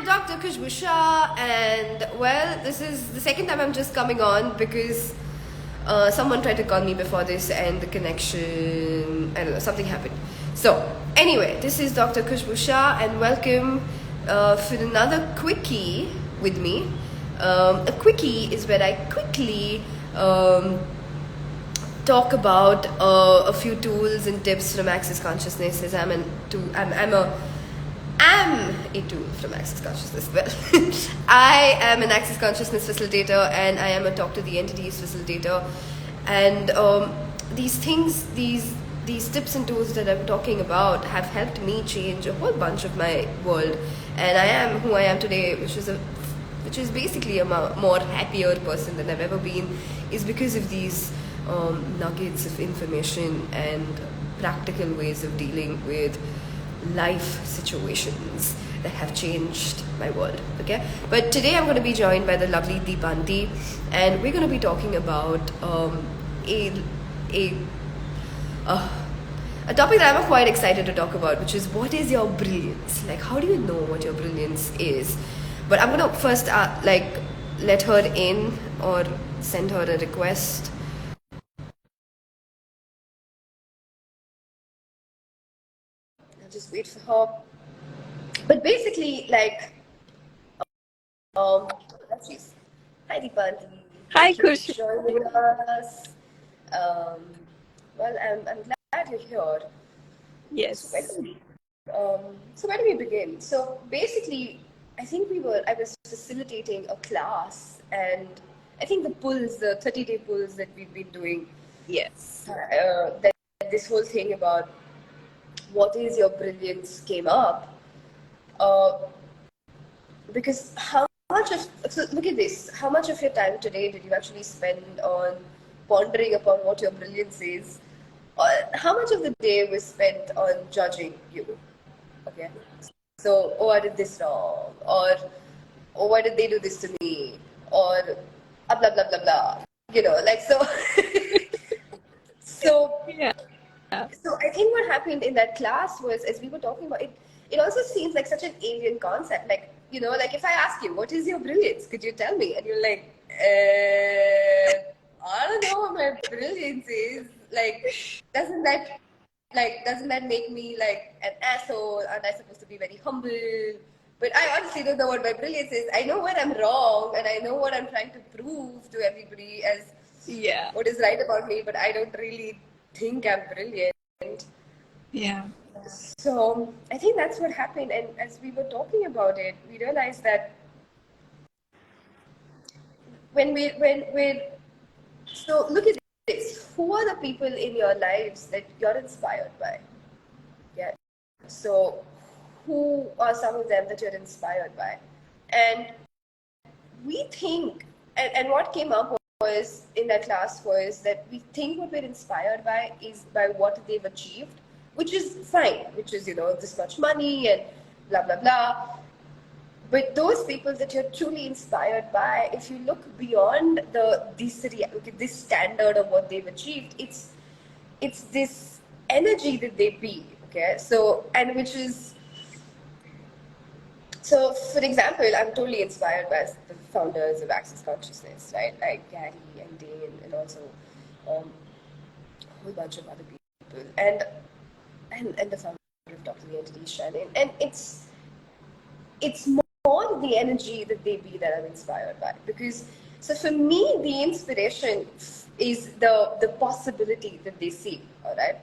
Dr. Khushboo Shah, and well, this is the second time I'm just coming on because someone tried to call me before this and the connection, I don't know, something happened. So, anyway, this is Dr. Khushboo Shah, and welcome for another quickie with me. A quickie is where I quickly talk about a few tools and tips from Access Consciousness, as I'm a tool from Access Consciousness. Well, I am an Access Consciousness facilitator, and I am a Talk to the Entities facilitator. And these things, these tips and tools that I'm talking about have helped me change a whole bunch of my world, and I am who I am today, which is basically a more happier person than I've ever been, is because of these nuggets of information and practical ways of dealing with life situations that have changed my world. Okay, but today I'm going to be joined by the lovely Dipanti, and we're going to be talking about a topic that I'm quite excited to talk about, which is what is your brilliance? Like, how do you know what your brilliance is? But I'm going to first let her in or send her a request. I'll just wait for her. But basically, like, let's see. Hi, Dipanti. Hi, Thank you Khushboo. for joining us. Well, I'm glad you're here. Yes. So where do we begin? So basically, I was facilitating a class, and I think the 30-day pulls that we've been doing. Yes. That this whole thing about what is your brilliance came up. Because look at this, how much of your time today did you actually spend on pondering upon what your brilliance is, or how much of the day was spent on judging you? Okay, so, oh, I did this wrong, or oh, why did they do this to me, or blah blah blah blah, like so. So Yeah. so I think what happened in that class was, as we were talking about it, it also seems like such an alien concept. Like, like if I ask you, what is your brilliance? Could you tell me? And you're like, I don't know what my brilliance is. Like, doesn't that make me like an asshole? Aren't I supposed to be very humble? But I honestly don't know what my brilliance is. I know what I'm wrong, and I know what I'm trying to prove to everybody as what is right about me, but I don't really think I'm brilliant. Yeah. So I think that's what happened. And as we were talking about it, we realized that so look at this. Who are the people in your lives that you're inspired by? Yeah. So who are some of them that you're inspired by? And we think, and what came up was in that class was that we think what we're inspired by is by what they've achieved, which is fine, which is, this much money and blah, blah, blah. But those people that you're truly inspired by, if you look beyond this standard of what they've achieved, it's this energy that they be, okay? So, and which is, so, for example, I'm totally inspired by the founders of Access Consciousness, right? Like Gary and Dane, and also a whole bunch of other people, and the founder of Dr. Dipanti Babulkar, and it's more the energy that they be that I'm inspired by. Because, so for me, the inspiration is the possibility that they see, all right?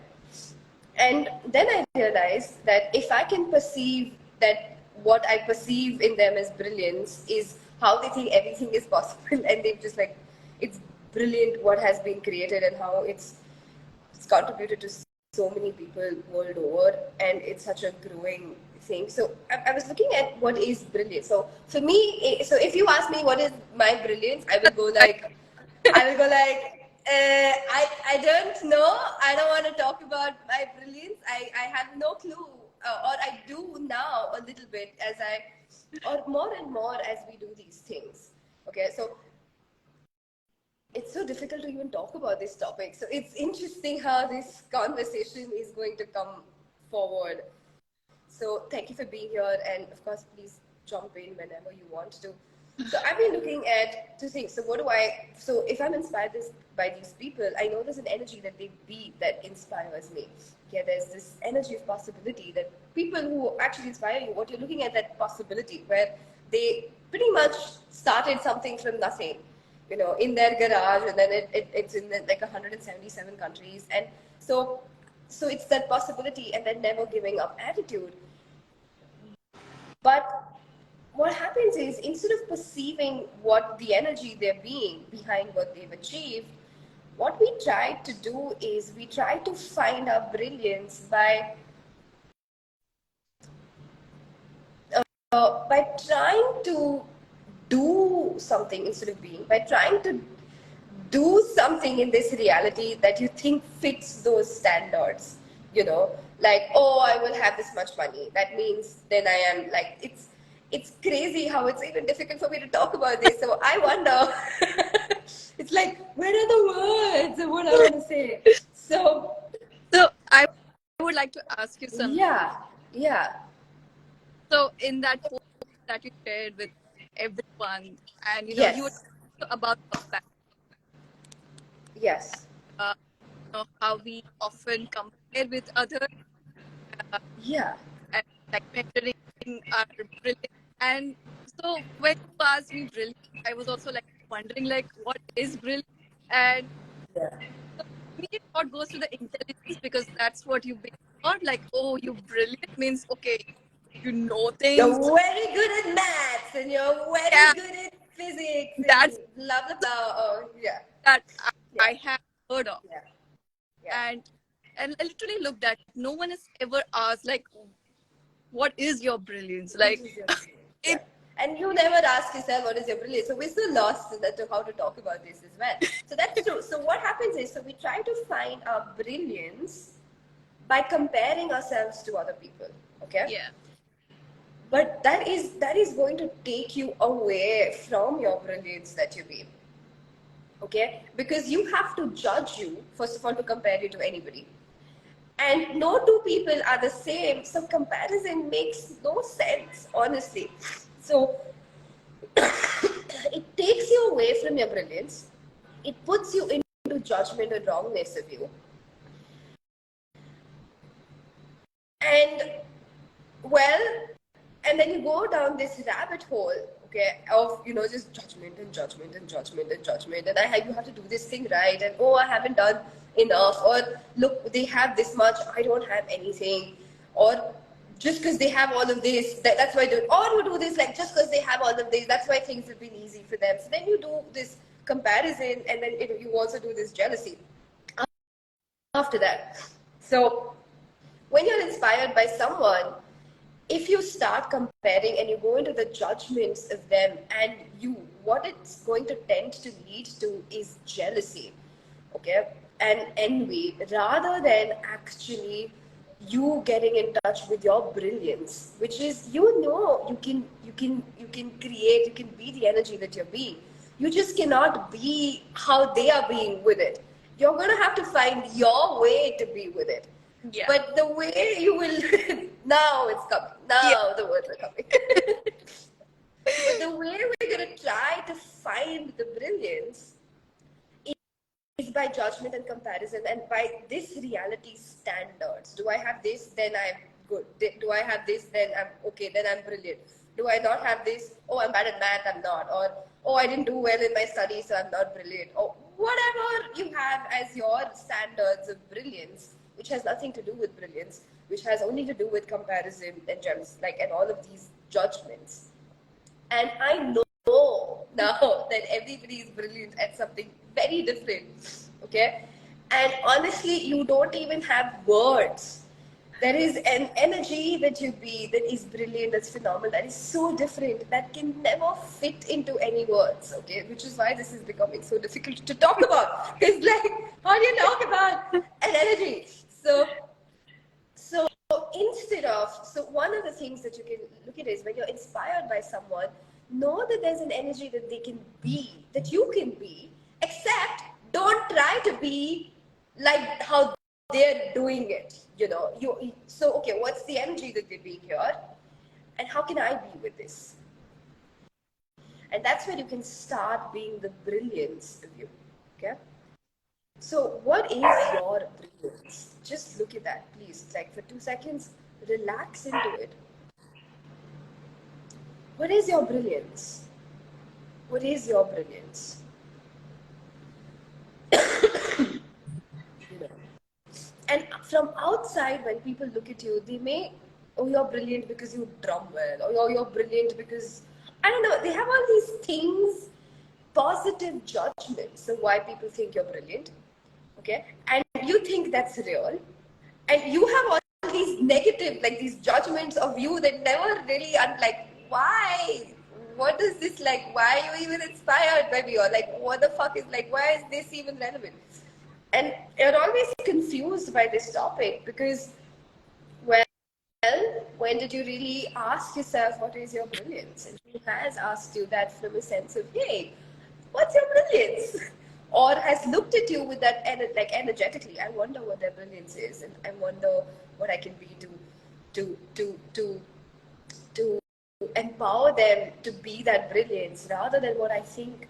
And then I realized that if I can perceive that what I perceive in them as brilliance is how they think everything is possible, and they've just like, it's brilliant what has been created and how it's contributed to so many people world over, and it's such a growing thing. So I was looking at what is brilliance. So for me, so if you ask me what is my brilliance, I will go like, I don't know. I don't want to talk about my brilliance. I have no clue, or I do now a little bit or more and more as we do these things. Okay, so it's so difficult to even talk about this topic. So it's interesting how this conversation is going to come forward. So thank you for being here, and of course, please jump in whenever you want to. So I've been looking at two things. So if I'm inspired by these people, I know there's an energy that they be that inspires me. Yeah, there's this energy of possibility that people who actually inspire you, what you're looking at, that possibility where they pretty much started something from nothing, in their garage, and then it's in like 177 countries. And so it's that possibility and that never giving up attitude. But what happens is, instead of perceiving what the energy they're being behind what they've achieved, what we try to do is we try to find our brilliance by trying to do something instead of being, by trying to do something in this reality that you think fits those standards. Like, oh, I will have this much money, that means then I am like, it's crazy how it's even difficult for me to talk about this. So I wonder, it's like, where are the words of what I want to say? So I would like to ask you something. yeah. So in that post that you shared with everyone, and you were Yes. about compassion, Yes. how we often compare with others, uh, Yeah. and like measuring our brilliance. And so when you asked me brilliant, I was also like wondering like what is brilliant, and Yeah. so immediate thought goes to the intelligence, because that's what you base on. Like, oh, you brilliant means okay, you know things. You're very good at maths and you're very Yeah, good at physics and that's blah blah blah. Oh yeah. that I Yeah. have heard of. Yeah. Yeah. And I literally looked at, no one has ever asked like what is your brilliance, What like is your brilliance? Yeah. it. And you never ask yourself what is your brilliance. So we're still lost to how to talk about this as well. So that's true. So what happens is, so we try to find our brilliance by comparing ourselves to other people. Okay? Yeah, But that is going to take you away from your brilliance that you be. Okay? Because you have to judge you, first of all, to compare you to anybody. And no two people are the same, so comparison makes no sense, honestly. So it takes you away from your brilliance, it puts you into judgment and wrongness of you. And well, and then you go down this rabbit hole, okay, of just judgment and judgment and judgment and judgment, and you have to do this thing right, and oh, I haven't done enough, or look, they have this much, I don't have anything, or just because they have all of this, that's why I do it, or you do this like just because they have all of this, that's why things have been easy for them. So then you do this comparison, and then you also do this jealousy after that. So when you're inspired by someone, if you start comparing and you go into the judgments of them and you, what it's going to tend to lead to is jealousy, okay, and envy, rather than actually you getting in touch with your brilliance, which is, you can create, you can be the energy that you're being. You just cannot be how they are being with it. You're going to have to find your way to be with it. yeah, But the way you will, now it's coming. yeah, Now the words are coming. But the way we're going to try to find the brilliance is by judgment and comparison, and by this reality standards. Do I have this? Then I'm good. Do I have this? Then I'm okay. Then I'm brilliant. Do I not have this? Oh, I'm bad at math. I'm not. Or oh, I didn't do well in my studies, so I'm not brilliant. Or whatever you have as your standards of brilliance, which has nothing to do with brilliance, which has only to do with comparison and gems, like, and all of these judgments. And I know now that everybody is brilliant at something very different. Okay? And honestly, you don't even have words. There is an energy that you be that is brilliant, that's phenomenal, that is so different, that can never fit into any words. Okay? Which is why this is becoming so difficult to talk about. Because, like, how do you talk about an energy? So so one of the things that you can look at is, when you're inspired by someone, know that there's an energy that they can be, that you can be, except don't try to be like how they're doing it. So okay, what's the energy that they're being here? And how can I be with this? And that's where you can start being the brilliance of you. Okay? So, what is your brilliance? Just look at that, please. Like for 2 seconds, relax into it. What is your brilliance? What is your brilliance? You know. And from outside, when people look at you, they may, oh, you're brilliant because you drum well, or you're brilliant because, I don't know, they have all these things, positive judgments of why people think you're brilliant, okay? And you think that's real, and you have all these negative, like these judgments of you that never really are like, why? What is this like? Why are you even inspired by me? Or like, what the fuck is like, why is this even relevant? And you're always confused by this topic because, well, when did you really ask yourself what is your brilliance? And who has asked you that from a sense of, hey, what's your brilliance? Or has looked at you with that, like energetically, I wonder what their brilliance is, and I wonder what I can be to, to, to, to empower them to be that brilliance rather than what I think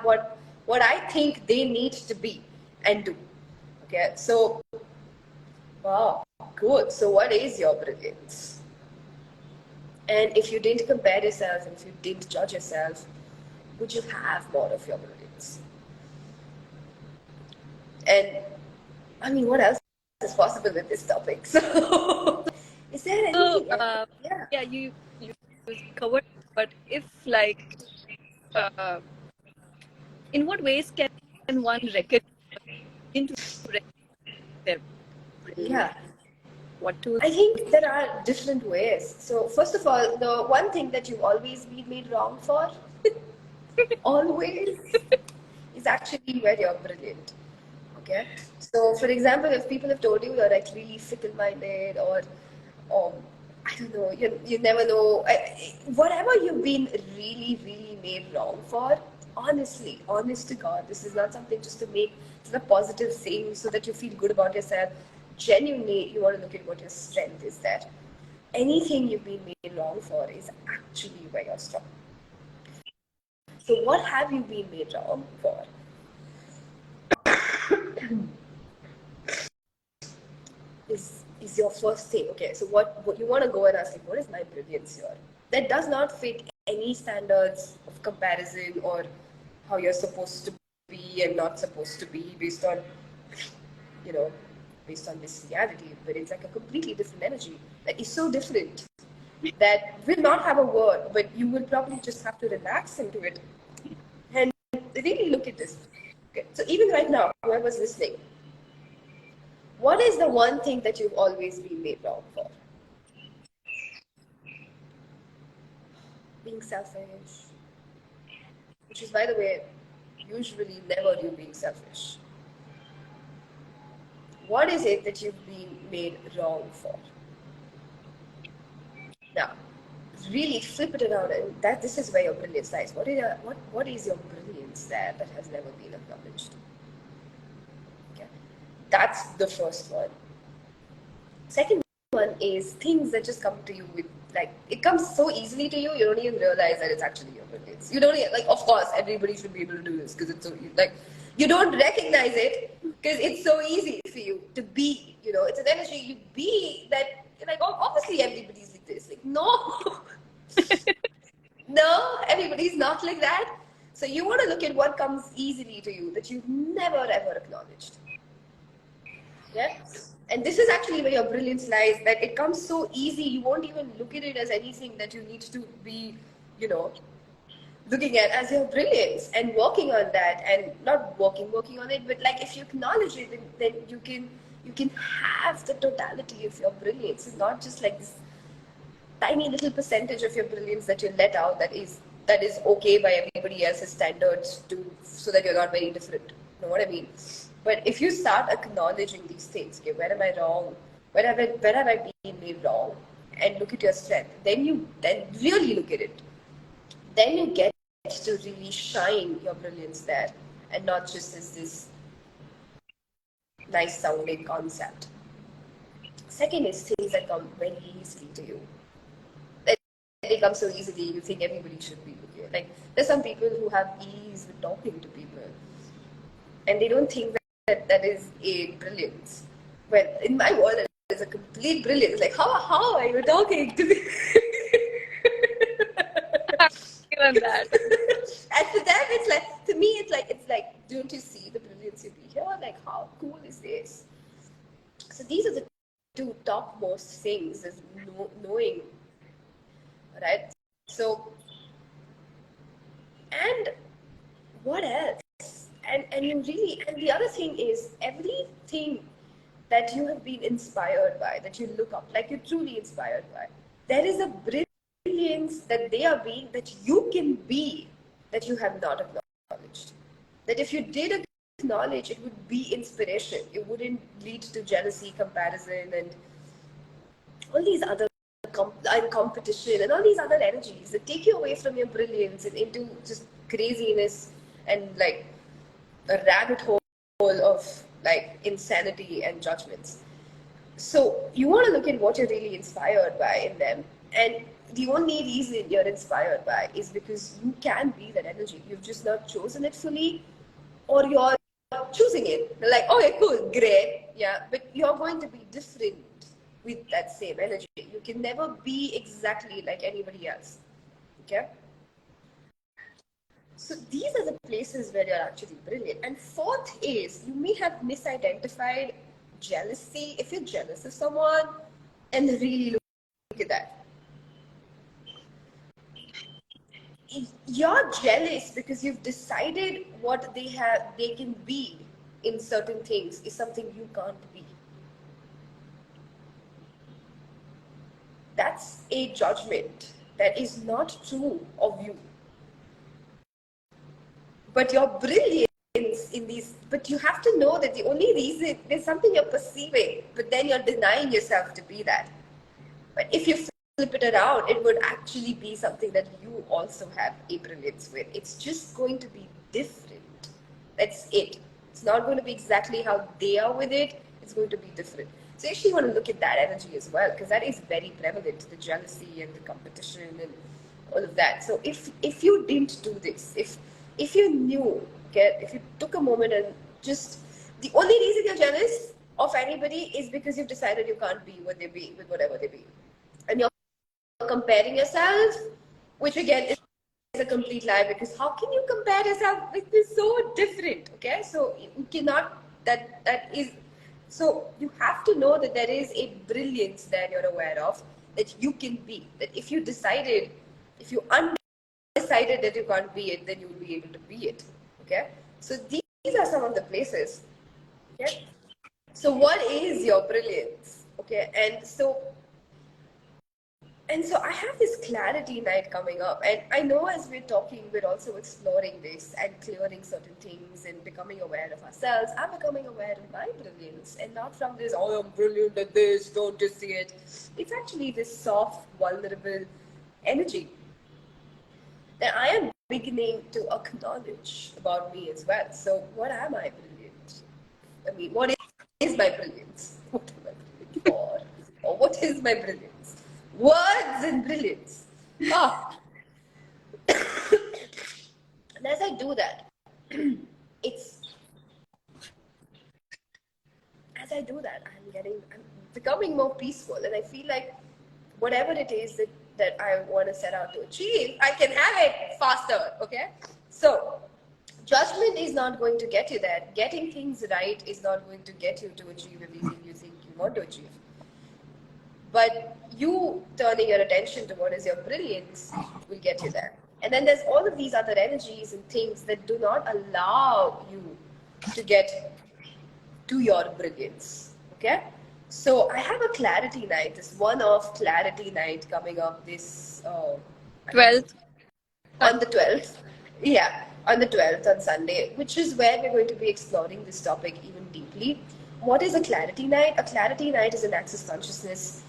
what I think they need to be and do. Okay, so wow, good. So what is your brilliance? And if you didn't compare yourself and if you didn't judge yourself, would you have more of your brilliance? And I mean, what else is possible with this topic? So is there So, anything else? Yeah. yeah, you covered, but if like, uh, in what ways can one recognize into their brilliance? Yeah. What tools? I think there are different ways. So first of all, the one thing that you've always been made wrong for, always, is actually where you're brilliant. Okay. So for example, if people have told you you're like really fickle-minded or um, I don't know, you never know. Whatever you've been really, really made wrong for, honestly, honest to God, this is not something just to make it a positive thing so that you feel good about yourself. Genuinely, you want to look at what your strength is there. Anything you've been made wrong for is actually where you're strong. So what have you been made wrong for? Is your first thing. Okay, so what you want to go and ask, like, what is my brilliance here? That does not fit any standards of comparison or how you're supposed to be and not supposed to be based on, you know, based on this reality. But it's like a completely different energy that is so different that will not have a word, but you will probably just have to relax into it and really look at this. Okay, so even right now, whoever's listening, what is the one thing that you've always been made wrong for? Being selfish. Which is, by the way, usually never you being selfish. What is it that you've been made wrong for? Now, really flip it around, and that this is where your brilliance lies. What is your brilliance there that has never been acknowledged? Okay, that's the first one. Second one is things that just come to you with, like, it comes so easily to you, you don't even realize that it's actually your brilliance. You don't even, like, of course, everybody should be able to do this because it's so, like, you don't recognize it because it's so easy for you to be, it's an energy you be that, like, oh, obviously everybody's like this. Like, no, no, everybody's not like that. So you want to look at what comes easily to you that you've never ever acknowledged. Yeah. And this is actually where your brilliance lies, that it comes so easy, you won't even look at it as anything that you need to be, you know, looking at as your brilliance and working on that and not working on it, but like if you acknowledge it, then you can have the totality of your brilliance. It's not just like this tiny little percentage of your brilliance that you let out that is okay by everybody else's standards to so that you're not very different. You know what I mean? But if you start acknowledging these things, okay, where am I wrong? Where have I been made wrong? And look at your strength. Then really look at it. Then you get to really shine your brilliance there, and not just as this nice sounding concept. Second is things that come very easily to you. They come so easily, you think everybody should be looking Like, there's some people who have ease with talking to people, and they don't think that that is a brilliance. Well, in my world, it is a complete brilliance. Like, how are you talking to me? Even that. And to them, it's like, to me, it's like, don't you see the brilliance you be here? Like, how cool is this? So these are the two topmost things: is knowing, right? So, and what else? And you really, and the other thing is, everything that you have been inspired by, that you look up, like you're truly inspired by, there is a brilliance that they are being, that you can be, that you have not acknowledged. That if you did acknowledge, it would be inspiration. It wouldn't lead to jealousy, comparison, and all these other competition and all these other energies that take you away from your brilliance and into just craziness and like a rabbit hole of like insanity and judgments. So you want to look at what you're really inspired by in them. And the only reason you're inspired by is because you can be that energy. You've just not chosen it fully, or you're choosing it. Like, okay, cool, great, yeah, but you're going to be different with that same energy. You can never be exactly like anybody else. Okay? So these are the places where you're actually brilliant. And fourth is, you may have misidentified jealousy. If you're jealous of someone, and really look at that. You're jealous because you've decided what they can be in certain things is something you can't be. That's a judgment that is not true of you. But your brilliance in these, but you have to know that the only reason, there's something you're perceiving, but then you're denying yourself to be that. But if you flip it around, it would actually be something that you also have a brilliance with. It's just going to be different. That's it. It's not going to be exactly how they are with it. It's going to be different. So you actually want to look at that energy as well, because that is very prevalent, the jealousy and the competition and all of that. So if you didn't do this, if you knew, okay, if you took a moment and just, the only reason you're jealous of anybody is because you've decided you can't be what they be with whatever they be, and you're comparing yourself, which again is a complete lie, because how can you compare yourself? It is so different. Okay, so you cannot, that is, so you have to know that there is a brilliance that you're aware of, that you can be, that if you decided, if you undecided that you can't be it, then you'll be able to be it. Okay, so these are some of the places. Okay, so what is your brilliance? Okay, and so I have this clarity night coming up. And I know as we're talking, we're also exploring this and clearing certain things and becoming aware of ourselves. I'm becoming aware of my brilliance, and not from this, oh, I'm brilliant at this, don't you see it? It's actually this soft, vulnerable energy that I am beginning to acknowledge about me as well. So what am I brilliant? I mean, what is my brilliance? What am I brilliant for? Or what is my brilliance? Words and brilliance. Ah, and as I do that, it's as I do that, I'm becoming more peaceful, and I feel like whatever it is that I want to set out to achieve, I can have it faster. Okay, so judgment is not going to get you there. Getting things right is not going to get you to achieve everything you think you want to achieve. But you turning your attention to what is your brilliance will get you there. And then there's all of these other energies and things that do not allow you to get to your brilliance. Okay? So I have a clarity night, this one-off clarity night coming up this 12th. on the 12th. Yeah, on the 12th, on Sunday, which is where we're going to be exploring this topic even deeply. What is a clarity night? A clarity night is an access consciousness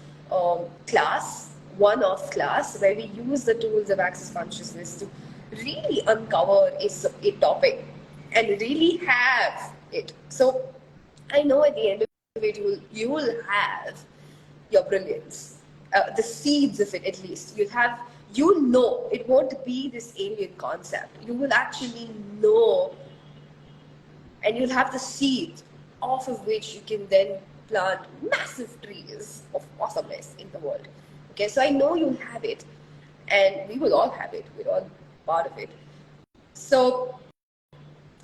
class, one-off class, where we use the tools of access consciousness to really uncover a topic and really have it. So I know at the end of it, you will have your brilliance, the seeds of it at least. you'll know. It won't be this alien concept. You will actually know, and you'll have the seed off of which you can then plant massive trees of awesomeness in the world. Okay, so I know you'll have it, and we will all have it. We're all part of it. So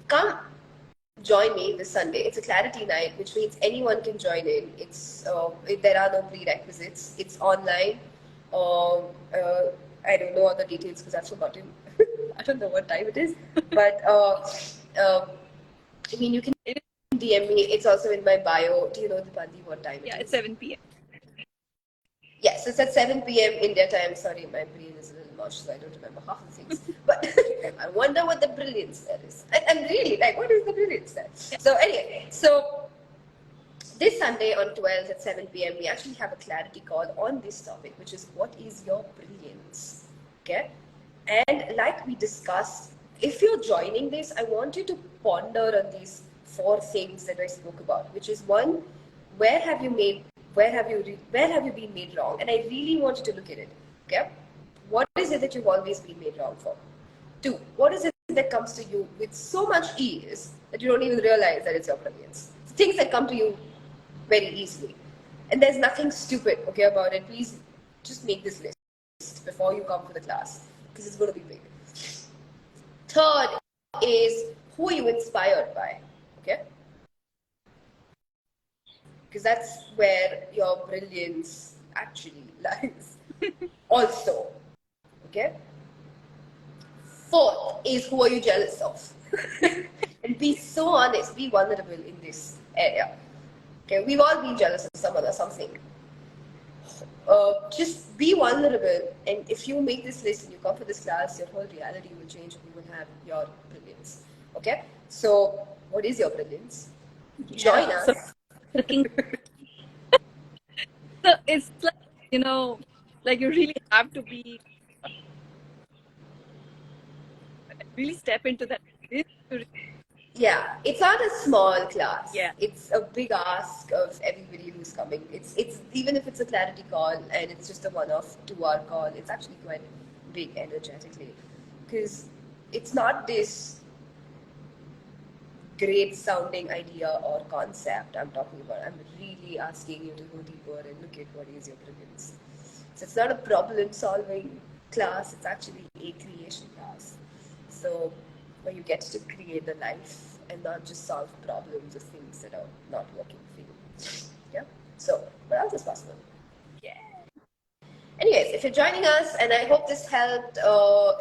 come join me this Sunday. It's a clarity night, which means anyone can join in. There are no prerequisites. It's online. Um, uh, I don't know all the details because I've forgotten. I don't know what time it is, but I mean, you can DM me. It's also in my bio. Do you know, Dipanti, what time it is? Yeah, it's 7 p.m. Yes, it's at 7 p.m. India time. Sorry, my brain is a little mush, so I don't remember half the things. But I wonder what the brilliance there is. I'm really like, what is the brilliance there? So anyway, so this Sunday on 12th at 7 p.m., we actually have a clarity call on this topic, which is what is your brilliance? Okay? And like we discussed, if you're joining this, I want you to ponder on these four things that I spoke about, which is one, where have you been made wrong? And I really want you to look at it. Okay? What is it that you've always been made wrong for? Two, what is it that comes to you with so much ease that you don't even realize that it's your brilliance? Things that come to you very easily. And there's nothing stupid, okay, about it. Please just make this list before you come for the class, because it's going to be big. Third is, who are you inspired by? Okay? Because that's where your brilliance actually lies. Also, okay? Fourth is, who are you jealous of? And be so honest, be vulnerable in this area. Okay, we've all been jealous of someone or something. Just be vulnerable, and if you make this list and you come for this class, your whole reality will change and you will have your brilliance. Okay? So, what is your brilliance? Join us. So, so it's like, like you really have to be, really step into that. Yeah, it's not a small class. Yeah. It's a big ask of everybody who's coming. It's even if it's a clarity call and it's just a one-off 2-hour call, it's actually quite big energetically, because it's not this great sounding idea or concept I'm talking about. I'm really asking you to go deeper and look at what is your brilliance. So it's not a problem solving class, it's actually a creation class. So where you get to create the life and not just solve problems of things that are not working for you. Yeah? So what else is possible? Yeah. Anyways, if you're joining us, and I hope this helped,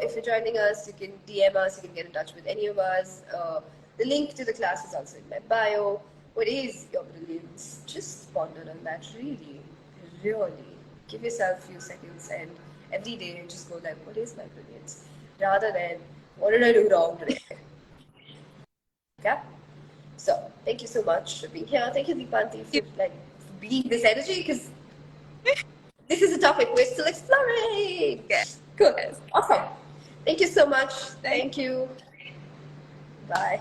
if you're joining us, you can DM us, you can get in touch with any of us. The link to the class is also in my bio. What is your brilliance? Just ponder on that, really, really. Give yourself a few seconds and every day just go like, what is my brilliance? Rather than, what did I do wrong today? Okay? So, thank you so much for being here. Thank you, Dipanti, for being this energy, because this is a topic we're still exploring. Yes. Good. Awesome. Thank you so much. Thank you. Bye.